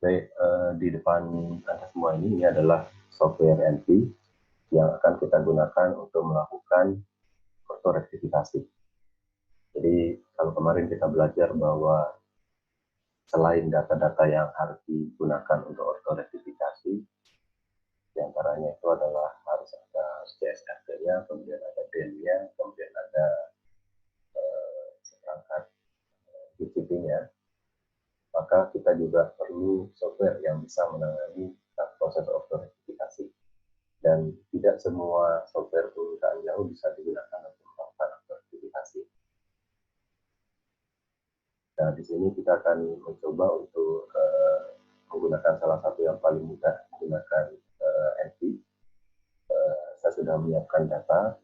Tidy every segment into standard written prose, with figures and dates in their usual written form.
Baik, di depan Anda semua ini adalah software NV yang akan kita gunakan untuk melakukan ortorektifikasi. Jadi kalau kemarin kita belajar bahwa selain data-data yang harus digunakan untuk ortorektifikasi, diantaranya itu adalah harus ada CSRT-nya, kemudian ada DEM-nya, kemudian ada seperangkat GCP-nya, maka kita juga perlu software yang bisa menangani proses ortorektifikasi. Dan tidak semua software permukaan jauh bisa digunakan untuk melakukan ortorektifikasi. Nah, di sini kita akan mencoba untuk menggunakan salah satu yang paling mudah, menggunakan NV. Saya sudah menyiapkan data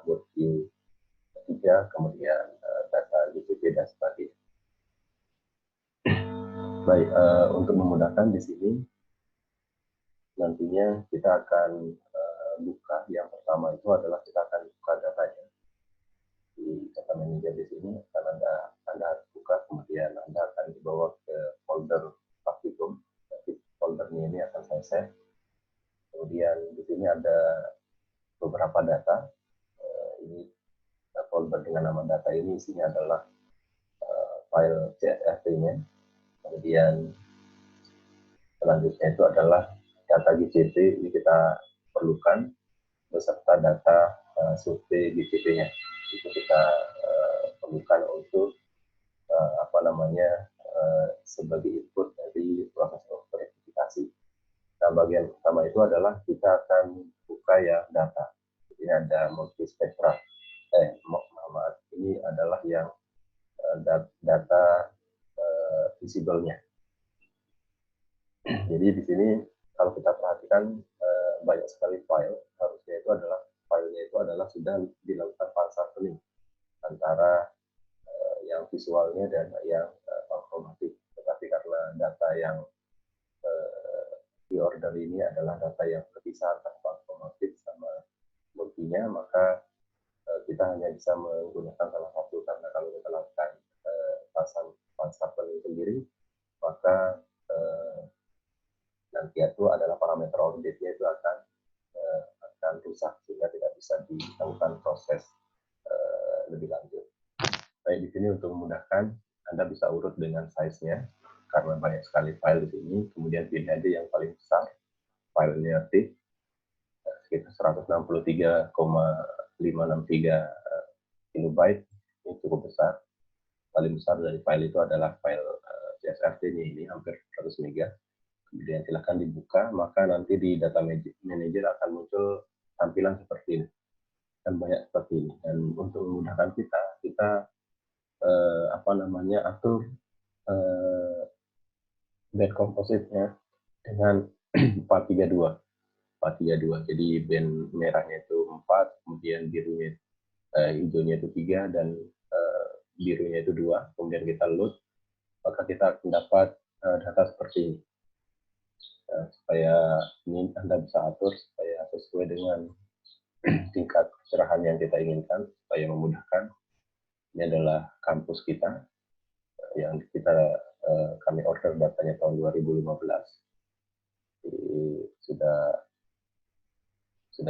WorkView 3, kemudian data GCP dan sebagainya. Baik, untuk memudahkan di sini, nantinya kita akan buka, yang pertama itu adalah kita akan buka datanya di data manager. Di sini akan Anda harus buka, kemudian Anda akan dibawa ke folder praktikum. Jadi foldernya ini akan saya save. Kemudian di sini ada beberapa data. Ini folder dengan nama data ini isinya adalah file CSRT-nya. Kemudian selanjutnya itu adalah data GCP, ini kita perlukan beserta data survei GCP-nya. Itu kita perlukan untuk sebagai input dari proses verifikasi. Nah, bagian pertama itu adalah kita akan buka ya data. Ini ada multispektra. Ini adalah yang data visible-nya. Jadi di sini kalau kita perhatikan banyak sekali file, harusnya itu adalah filenya itu adalah sudah dilakukan file sampling antara yang visualnya dan yang informatif. Tetapi karena data yang di order ini adalah data yang terpisah antara informatif sama multinya, maka kita hanya bisa menggunakan salah satu, karena kalau kita lakukan file sampling sendiri, maka nanti itu adalah parameter auditnya itu akan rusak sehingga tidak bisa dilakukan proses lebih lanjut. Baik, di sini untuk memudahkan Anda bisa urut dengan size-nya karena banyak sekali file di sini. Kemudian pilih aja yang paling besar, filenya thick sekitar 163,563 kilobyte. Ini cukup besar. Paling besar dari file itu adalah file CSRT-nya, ini hampir 100 MB. Kemudian silahkan dibuka, maka nanti di data manager akan muncul tampilan seperti ini, dan banyak seperti ini. Dan untuk memudahkan kita atur band composite-nya dengan 432. Jadi band merahnya itu 4, kemudian birunya hijaunya itu 3, dan birunya itu 2. Kemudian kita load, maka kita akan dapat data seperti ini. Supaya ini Anda bisa atur supaya sesuai dengan tingkat kecerahan yang kita inginkan, supaya memudahkan. Ini adalah kampus kita yang kami order datanya tahun 2015. Jadi sudah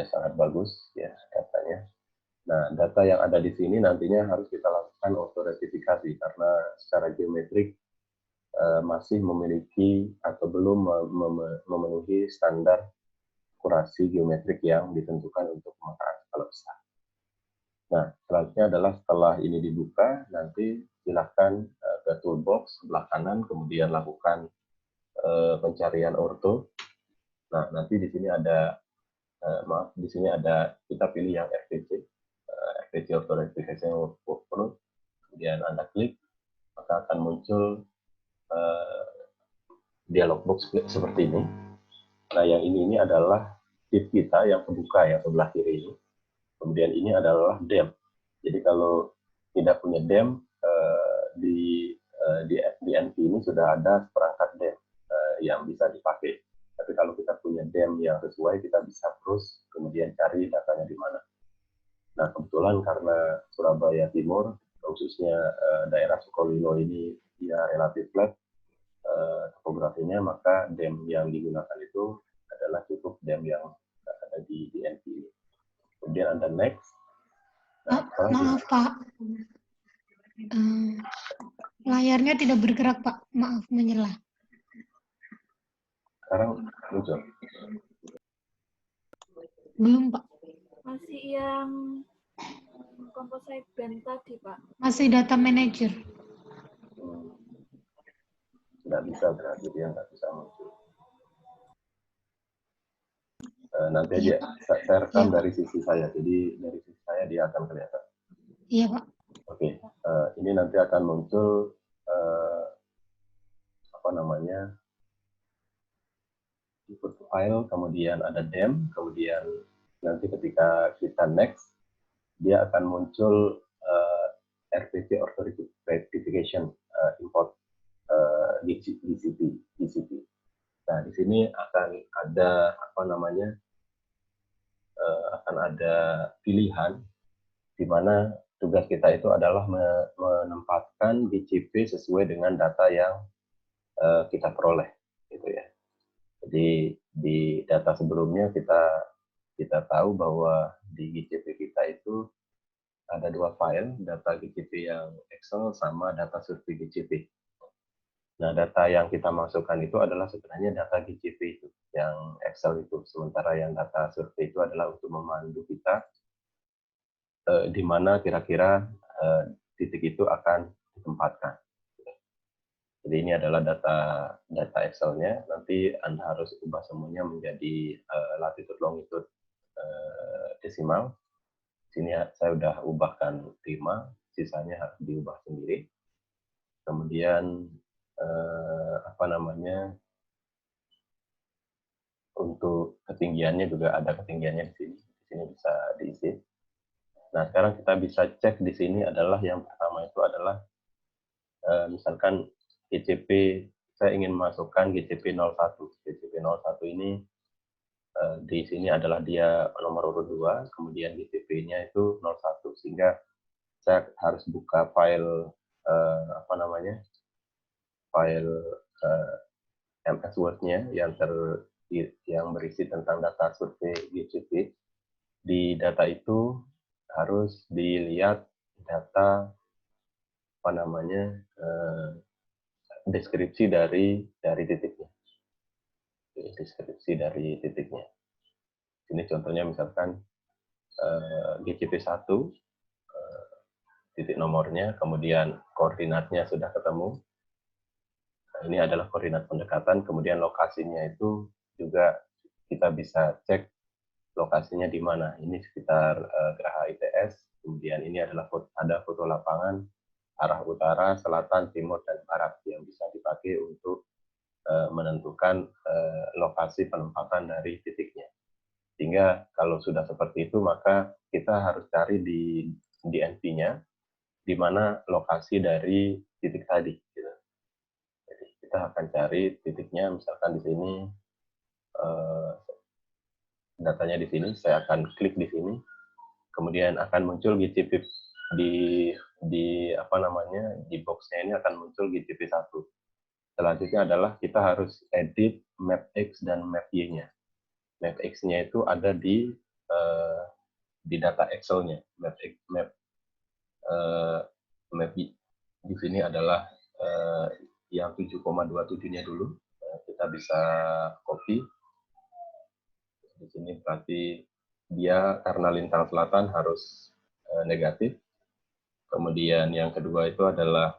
sangat bagus ya datanya. Nah, data yang ada di sini nantinya harus kita lakukan auto-retifikasi karena secara geometrik masih memiliki atau belum memenuhi standar akurasi geometrik yang ditentukan untuk pemetaan skala besar. Nah, selanjutnya adalah setelah ini dibuka, nanti silahkan ke toolbox sebelah kanan, kemudian lakukan pencarian orto. Nah, nanti di sini ada kita pilih yang RVC Auto Rectification Workflow, kemudian Anda klik, maka akan muncul dialog box seperti ini. Nah, yang ini adalah tip kita yang kebuka ya, sebelah kiri ini. Kemudian ini adalah DEM. Jadi kalau tidak punya DEM, di NV ini sudah ada perangkat DEM yang bisa dipakai. Tapi kalau kita punya DEM yang sesuai, kita bisa terus kemudian cari datanya di mana. Nah, kebetulan karena Surabaya Timur, khususnya daerah Sukolilo ini dia relatif flat, topografinya, maka DEM yang digunakan itu adalah cukup DEM yang ada di DNP ini. Kemudian ada next. Nah, maaf Pak, layarnya tidak bergerak Pak, maaf menyela. Sekarang muncul. Belum Pak. Masih yang composite band tadi Pak. Masih data manager. Nggak bisa, berarti dia nggak bisa muncul. Nanti aja saya rekam dari sisi saya, jadi dari sisi saya dia akan kelihatan. Iya Pak. Oke, ini nanti akan muncul apa namanya, input file, kemudian ada DEM, kemudian nanti ketika kita next, dia akan muncul RPC authentication import GCP. Nah, di sini akan ada apa namanya, akan ada pilihan di mana tugas kita itu adalah menempatkan GCP sesuai dengan data yang kita peroleh, gitu ya. Jadi di data sebelumnya kita tahu bahwa di GCP kita itu ada 2 file, data GCP yang Excel sama data survei GCP. Nah, data yang kita masukkan itu adalah sebenarnya data GCP itu, yang Excel itu. Sementara yang data survei itu adalah untuk memandu kita di mana kira-kira titik itu akan ditempatkan. Jadi ini adalah data Excel-nya. Nanti Anda harus ubah semuanya menjadi latitude longitude desimal. Sini saya sudah ubahkan 5, sisanya harus diubah sendiri. Kemudian apa namanya, untuk ketinggiannya juga ada ketinggiannya di sini. Di sini bisa diisi. Nah, sekarang kita bisa cek di sini adalah yang pertama itu adalah misalkan GCP, saya ingin masukkan GCP 01. GCP 01 ini di sini adalah dia nomor urut 2, kemudian GCP-nya itu 01, sehingga saya harus buka file apa namanya, file MS Word-nya yang berisi tentang data survei GCP. Di data itu harus dilihat data apa namanya, deskripsi dari titiknya. Deskripsi dari titiknya. Ini contohnya misalkan GCP 1, titik nomornya, kemudian koordinatnya sudah ketemu. Nah, ini adalah koordinat pendekatan, kemudian lokasinya itu juga kita bisa cek lokasinya di mana. Ini sekitar Geraha ITS, kemudian ini adalah ada foto lapangan arah utara, selatan, timur, dan barat yang bisa dipakai untuk menentukan lokasi penempatan dari titiknya. Sehingga kalau sudah seperti itu, maka kita harus cari di DNP-nya di mana lokasi dari titik tadi. Gitu. Jadi kita akan cari titiknya, misalkan di sini, datanya di sini, saya akan klik di sini, kemudian akan muncul GCP di apa namanya, di box-nya ini akan muncul GCP 1. Selanjutnya adalah kita harus edit map X dan map Y-nya. Map X-nya itu ada di data Excel-nya. Map di sini adalah yang 7,27-nya dulu. Kita bisa copy. Di sini berarti dia karena lintang selatan harus negatif. Kemudian yang kedua itu adalah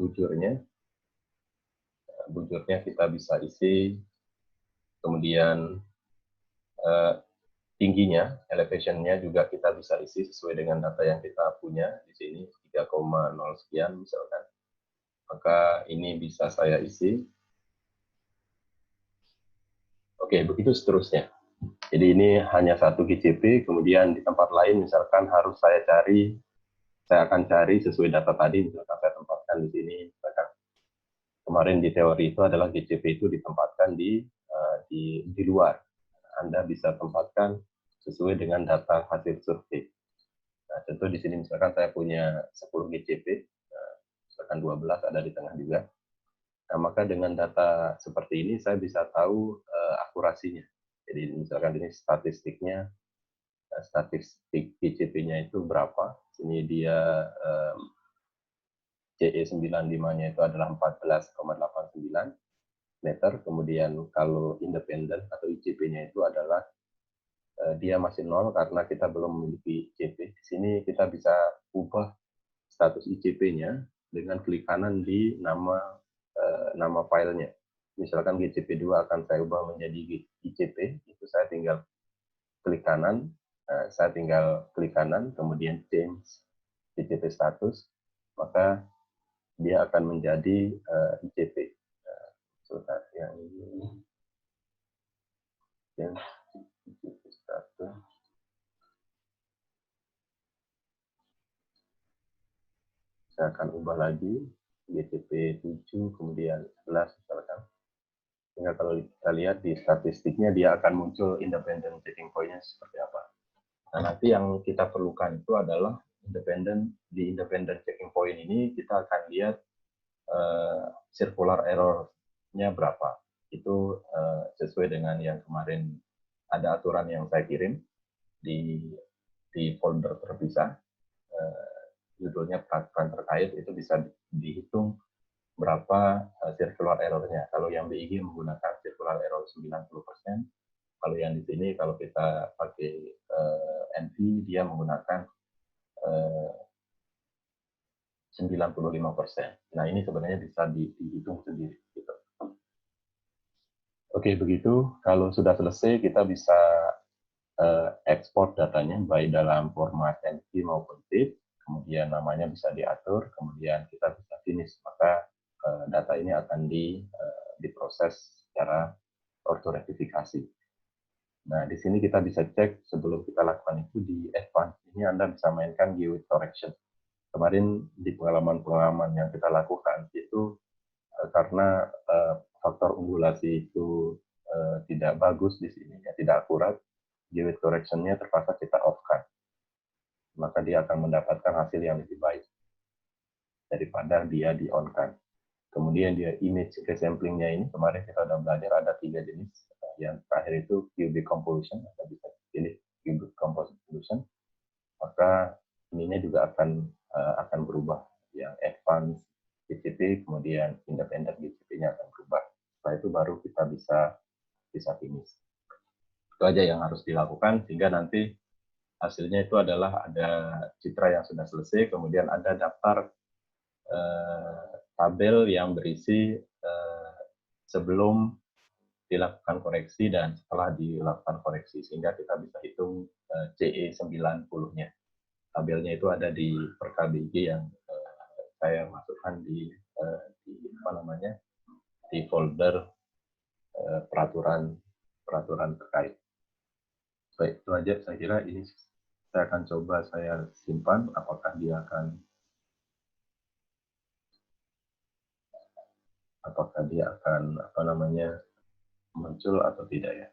bujurnya. Bujurnya kita bisa isi. Kemudian tingginya, elevation-nya juga kita bisa isi sesuai dengan data yang kita punya. Di sini 3,0 sekian misalkan. Maka ini bisa saya isi. Oke, begitu seterusnya. Jadi ini hanya satu GCP, kemudian di tempat lain misalkan harus saya akan cari sesuai data tadi, misalkan saya tempatkan di sini. Misalkan kemarin di teori itu adalah GCP itu ditempatkan di luar. Anda bisa tempatkan sesuai dengan data hasil survei. Nah, contoh di sini misalkan saya punya 10 GCP, misalkan 12 ada di tengah juga. Nah, maka dengan data seperti ini saya bisa tahu akurasinya. Jadi misalkan ini statistiknya, statistik ICP-nya itu berapa. Sini dia CE95-nya itu adalah 14,89 meter. Kemudian kalau independen atau ICP-nya itu adalah dia masih 0 karena kita belum memiliki ICP. Di sini kita bisa ubah status ICP-nya dengan klik kanan di nama filenya. Misalkan GCP2 akan saya ubah menjadi ICP, itu saya tinggal klik kanan, kemudian change ICP status, maka dia akan menjadi ICP. Sebentar, yang ini change ICP status. Saya akan ubah lagi GCP 7 kemudian 11 misalkan. Sehingga kalau kita lihat di statistiknya dia akan muncul independent checking point-nya seperti apa. Nah, nanti yang kita perlukan itu adalah di independent checking point ini kita akan lihat circular error-nya berapa. Itu sesuai dengan yang kemarin ada aturan yang saya kirim di folder terpisah. Judulnya peraturan terkait, itu bisa dihitung berapa circular error-nya. Kalau yang BIG menggunakan circular error 90%, kalau yang di sini kalau kita pakai NV dia menggunakan 95%. Nah, ini sebenarnya bisa dihitung sendiri gitu. Oke, begitu. Kalau sudah selesai kita bisa ekspor datanya baik dalam format NV maupun zip. Kemudian namanya bisa diatur, kemudian kita bisa finish, maka data ini akan diproses secara ortorektifikasi. Nah, di sini kita bisa cek sebelum kita lakukan itu di advance. Ini Anda bisa mainkan GWT correction. Kemarin di pengalaman-pengalaman yang kita lakukan itu karena faktor ungulasi itu tidak bagus di sini, ya, tidak akurat, GWT correction-nya terpaksa kita off-kan. Maka dia akan mendapatkan hasil yang lebih baik daripada dia di-on-kan. Kemudian dia image resampling-nya ini, kemarin kita sudah belajar ada 3 jenis. Yang terakhir itu cubic convolution, Anda bisa pilih cubic convolution. Maka ininya juga akan berubah. Yang advanced GCP, kemudian independent GCP-nya akan berubah. Setelah itu baru kita bisa finish. Itu aja yang harus dilakukan, sehingga nanti hasilnya itu adalah ada citra yang sudah selesai, kemudian ada daftar tabel yang berisi sebelum dilakukan koreksi dan setelah dilakukan koreksi, sehingga kita bisa hitung CE90-nya. Tabelnya itu ada di PerKBG yang saya masukkan di folder peraturan terkait. Baik, itu aja saya kira. Ini saya akan coba saya simpan, apakah dia akan muncul atau tidak ya.